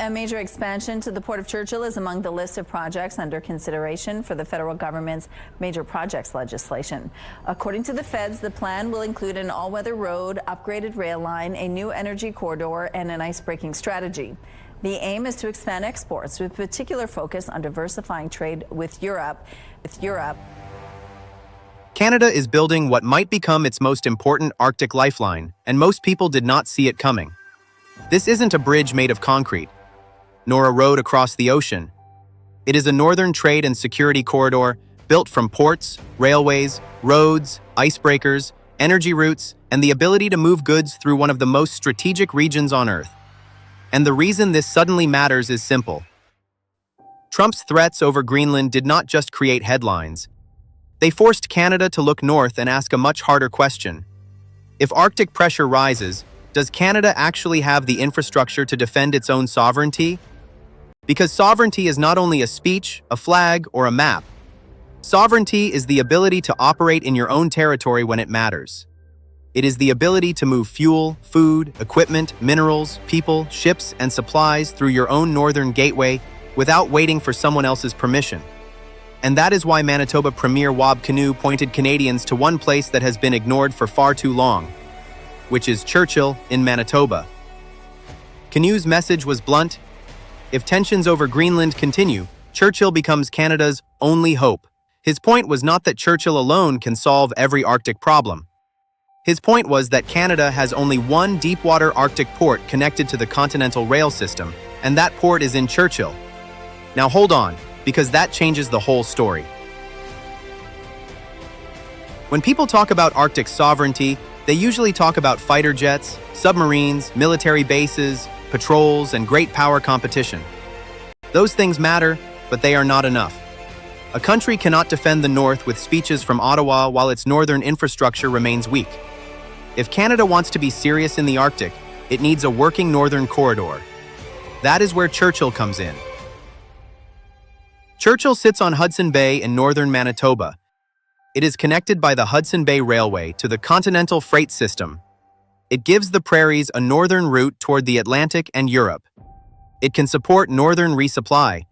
A major expansion to the Port of Churchill is among the list of projects under consideration for the federal government's major projects legislation. According to the feds, the plan will include an all-weather road, upgraded rail line, a new energy corridor, and an icebreaking strategy. The aim is to expand exports with particular focus on diversifying trade with Europe. Canada is building what might become its most important Arctic lifeline, and most people did not see it coming. This isn't a bridge made of concrete, nor a road across the ocean. It is a northern trade and security corridor built from ports, railways, roads, icebreakers, energy routes, and the ability to move goods through one of the most strategic regions on Earth. And the reason this suddenly matters is simple. Trump's threats over Greenland did not just create headlines. They forced Canada to look north and ask a much harder question. If Arctic pressure rises, does Canada actually have the infrastructure to defend its own sovereignty? Because sovereignty is not only a speech, a flag, or a map. Sovereignty is the ability to operate in your own territory when it matters. It is the ability to move fuel, food, equipment, minerals, people, ships, and supplies through your own northern gateway without waiting for someone else's permission. And that is why Manitoba Premier Wab Kinew pointed Canadians to one place that has been ignored for far too long, which is Churchill in Manitoba. Kinew's message was blunt. If tensions over Greenland continue, Churchill becomes Canada's only hope. His point was not that Churchill alone can solve every Arctic problem. His point was that Canada has only one deepwater Arctic port connected to the continental rail system, and that port is in Churchill. Now hold on, because that changes the whole story. When people talk about Arctic sovereignty, they usually talk about fighter jets, submarines, military bases, patrols, and great power competition. Those things matter, but they are not enough. A country cannot defend the North with speeches from Ottawa while its northern infrastructure remains weak. If Canada wants to be serious in the Arctic, it needs a working northern corridor. That is where Churchill comes in. Churchill sits on Hudson Bay in northern Manitoba. It is connected by the Hudson Bay Railway to the continental freight system. It gives the prairies a northern route toward the Atlantic and Europe. It can support northern resupply.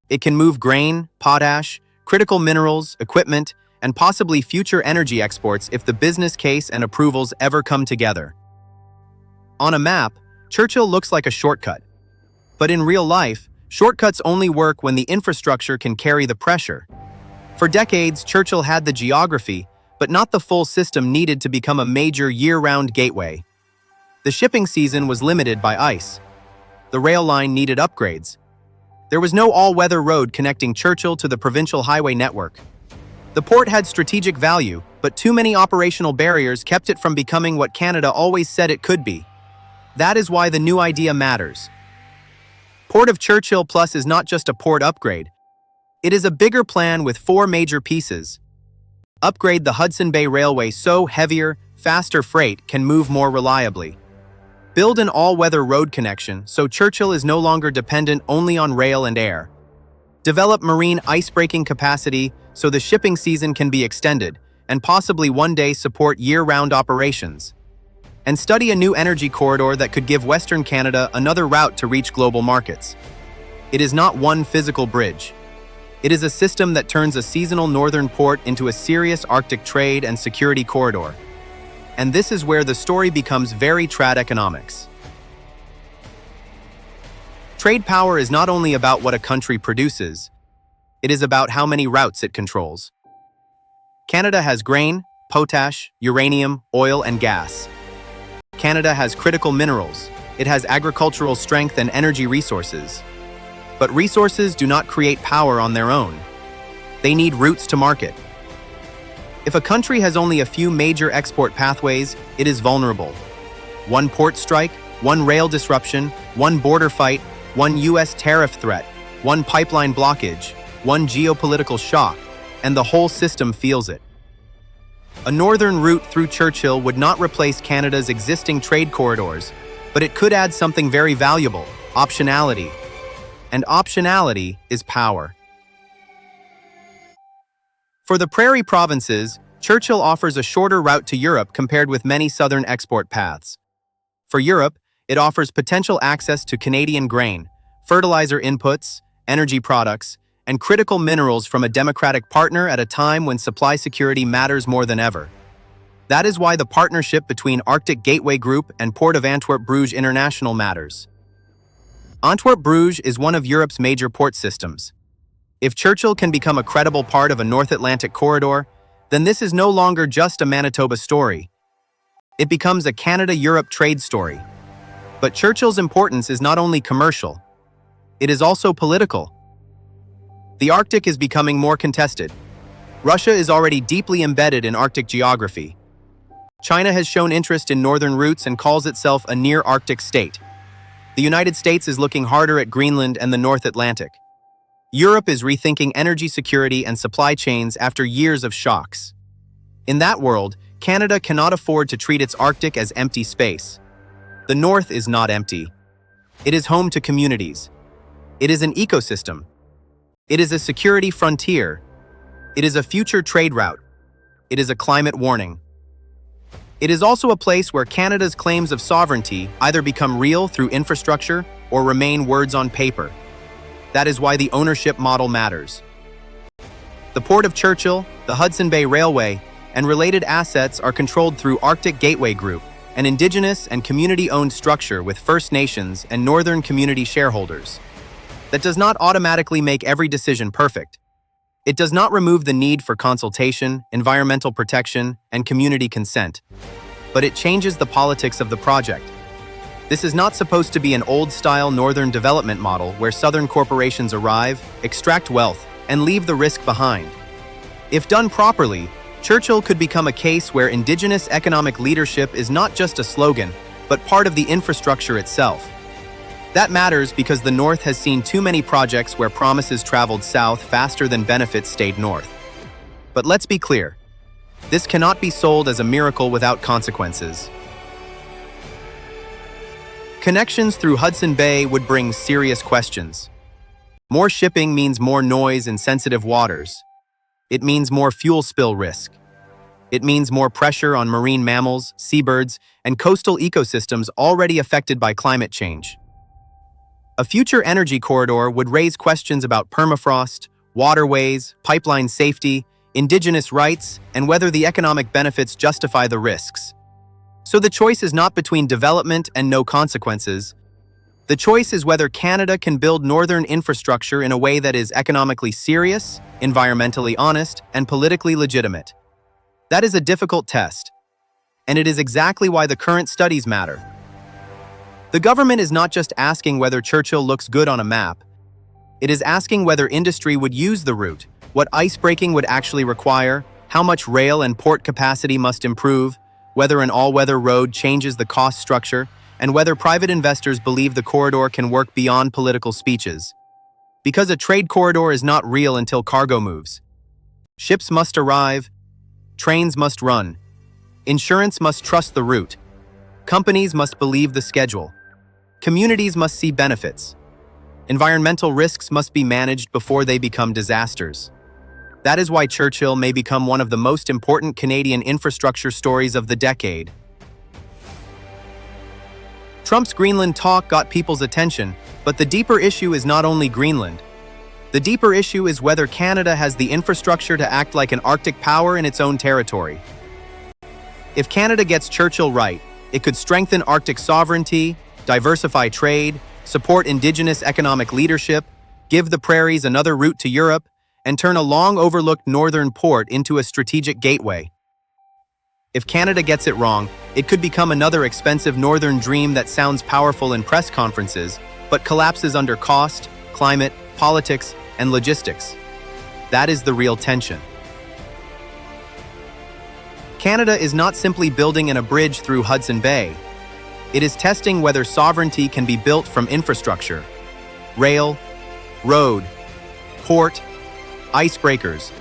It can move grain, potash, critical minerals, equipment, and possibly future energy exports if the business case and approvals ever come together. On a map, Churchill looks like a shortcut. But in real life, shortcuts only work when the infrastructure can carry the pressure. For decades, Churchill had the geography, but not the full system needed to become a major year-round gateway. The shipping season was limited by ice. The rail line needed upgrades. There was no all-weather road connecting Churchill to the provincial highway network. The port had strategic value, but too many operational barriers kept it from becoming what Canada always said it could be. That is why the new idea matters. Port of Churchill Plus is not just a port upgrade. It is a bigger plan with 4 major pieces. Upgrade the Hudson Bay Railway so heavier, faster freight can move more reliably. Build an all-weather road connection so Churchill is no longer dependent only on rail and air. Develop marine icebreaking capacity so the shipping season can be extended and possibly one day support year-round operations. And study a new energy corridor that could give Western Canada another route to reach global markets. It is not one physical bridge. It is a system that turns a seasonal northern port into a serious Arctic trade and security corridor. And this is where the story becomes very TradEconomics. Trade power is not only about what a country produces, it is about how many routes it controls. Canada has grain, potash, uranium, oil, and gas. Canada has critical minerals. It has agricultural strength and energy resources. But resources do not create power on their own. They need routes to market. If a country has only a few major export pathways, it is vulnerable. One port strike, one rail disruption, one border fight, one US tariff threat, one pipeline blockage, one geopolitical shock, and the whole system feels it. A northern route through Churchill would not replace Canada's existing trade corridors, but it could add something very valuable: optionality. And optionality is power. For the Prairie provinces, Churchill offers a shorter route to Europe compared with many southern export paths. For Europe, it offers potential access to Canadian grain, fertilizer inputs, energy products, and critical minerals from a democratic partner at a time when supply security matters more than ever. That is why the partnership between Arctic Gateway Group and Port of Antwerp-Bruges International matters. Antwerp-Bruges is one of Europe's major port systems. If Churchill can become a credible part of a North Atlantic corridor, then this is no longer just a Manitoba story. It becomes a Canada-Europe trade story. But Churchill's importance is not only commercial, it is also political. The Arctic is becoming more contested. Russia is already deeply embedded in Arctic geography. China has shown interest in northern routes and calls itself a near-Arctic state. The United States is looking harder at Greenland and the North Atlantic. Europe is rethinking energy security and supply chains after years of shocks. In that world, Canada cannot afford to treat its Arctic as empty space. The North is not empty. It is home to communities. It is an ecosystem. It is a security frontier. It is a future trade route. It is a climate warning. It is also a place where Canada's claims of sovereignty either become real through infrastructure or remain words on paper. That is why the ownership model matters. The Port of Churchill, the Hudson Bay Railway, and related assets are controlled through Arctic Gateway Group, an Indigenous and community-owned structure with First Nations and Northern community shareholders. That does not automatically make every decision perfect. It does not remove the need for consultation, environmental protection, and community consent. But it changes the politics of the project. This is not supposed to be an old-style Northern development model where Southern corporations arrive, extract wealth, and leave the risk behind. If done properly, Churchill could become a case where Indigenous economic leadership is not just a slogan, but part of the infrastructure itself. That matters because the North has seen too many projects where promises traveled south faster than benefits stayed north. But let's be clear, this cannot be sold as a miracle without consequences. Connections through Hudson Bay would bring serious questions. More shipping means more noise in sensitive waters. It means more fuel spill risk. It means more pressure on marine mammals, seabirds, and coastal ecosystems already affected by climate change. A future energy corridor would raise questions about permafrost, waterways, pipeline safety, Indigenous rights, and whether the economic benefits justify the risks. So the choice is not between development and no consequences. The choice is whether Canada can build northern infrastructure in a way that is economically serious, environmentally honest, and politically legitimate. That is a difficult test, and it is exactly why the current studies matter. The government is not just asking whether Churchill looks good on a map. It is asking whether industry would use the route, what icebreaking would actually require, how much rail and port capacity must improve, whether an all-weather road changes the cost structure, and whether private investors believe the corridor can work beyond political speeches. Because a trade corridor is not real until cargo moves. Ships must arrive, trains must run, insurance must trust the route, companies must believe the schedule, communities must see benefits, environmental risks must be managed before they become disasters. That is why Churchill may become one of the most important Canadian infrastructure stories of the decade. Trump's Greenland talk got people's attention, but the deeper issue is not only Greenland. The deeper issue is whether Canada has the infrastructure to act like an Arctic power in its own territory. If Canada gets Churchill right, it could strengthen Arctic sovereignty, diversify trade, support Indigenous economic leadership, give the prairies another route to Europe, and turn a long-overlooked northern port into a strategic gateway. If Canada gets it wrong, it could become another expensive northern dream that sounds powerful in press conferences, but collapses under cost, climate, politics, and logistics. That is the real tension. Canada is not simply building a bridge through Hudson Bay. It is testing whether sovereignty can be built from infrastructure: rail, road, port, icebreakers,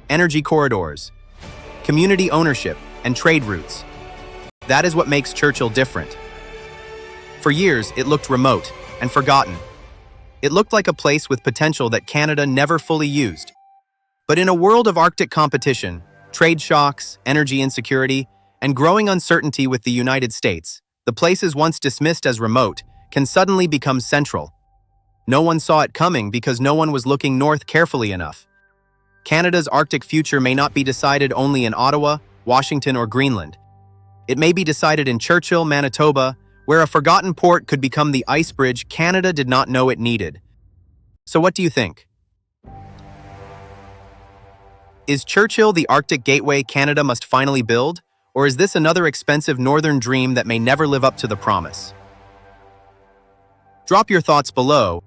energy corridors, community ownership, and trade routes. That is what makes Churchill different. For years, it looked remote and forgotten. It looked like a place with potential that Canada never fully used. But in a world of Arctic competition, trade shocks, energy insecurity, and growing uncertainty with the United States, the places once dismissed as remote can suddenly become central. No one saw it coming because no one was looking north carefully enough. Canada's Arctic future may not be decided only in Ottawa, Washington, or Greenland. It may be decided in Churchill, Manitoba, where a forgotten port could become the ice bridge Canada did not know it needed. So what do you think? Is Churchill the Arctic gateway Canada must finally build, or is this another expensive northern dream that may never live up to the promise? Drop your thoughts below,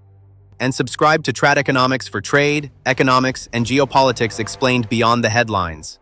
and subscribe to TradEconomics for trade, economics, and geopolitics explained beyond the headlines.